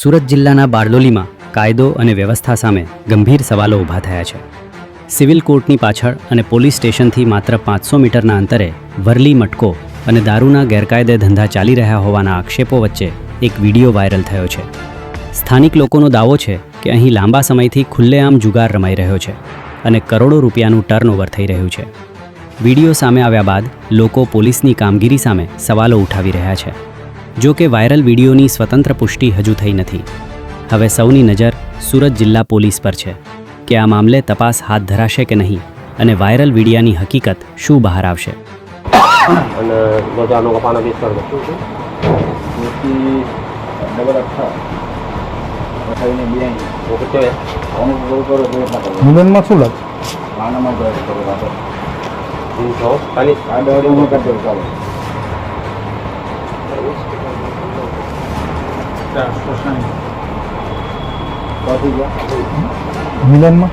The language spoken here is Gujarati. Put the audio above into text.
સુરત જિલ્લાના બારડોલીમાં કાયદો અને વ્યવસ્થા સામે ગંભીર સવાલો ઊભા થયા છે. સિવિલ કોર્ટની પાછળ અને પોલીસ સ્ટેશનથી માત્ર 500 મીટરના અંતરે વરલી મટકો અને દારૂના ગેરકાયદે ધંધા ચાલી રહ્યા હોવાના આક્ષેપો વચ્ચે એક વિડીયો વાયરલ થયો છે. સ્થાનિક લોકોનો દાવો છે કે અહીં લાંબા સમયથી ખુલ્લેઆમ જુગાર રમાઈ રહ્યો છે અને કરોડો રૂપિયાનું ટર્નઓવર થઈ રહ્યું છે. વિડીયો સામે આવ્યા બાદ લોકો પોલીસની કામગીરી સામે સવાલો ઉઠાવી રહ્યા છે. જો કે વાયરલ વિડીયોની સ્વતંત્ર પુષ્ટિ હજુ થઈ નથી. હવે સૌની નજર સુરત જિલ્લા પોલીસ પર છે કે આ મામલે તપાસ હાથ ધરાશે કે નહીં અને વાયરલ વિડીયાની હકીકત શું બહાર આવશે. અને બજારનો કપાના 20 કર દો ડબલ અક્ષર બતાવીને બેંક ઓકે અમુક બહુ કરો તો એટલા કરો મુલનમાં શું લાગે પાનામાં જ કરો રાતો 340 આ દોડીમાં કરજો ચાલો મિલનમાં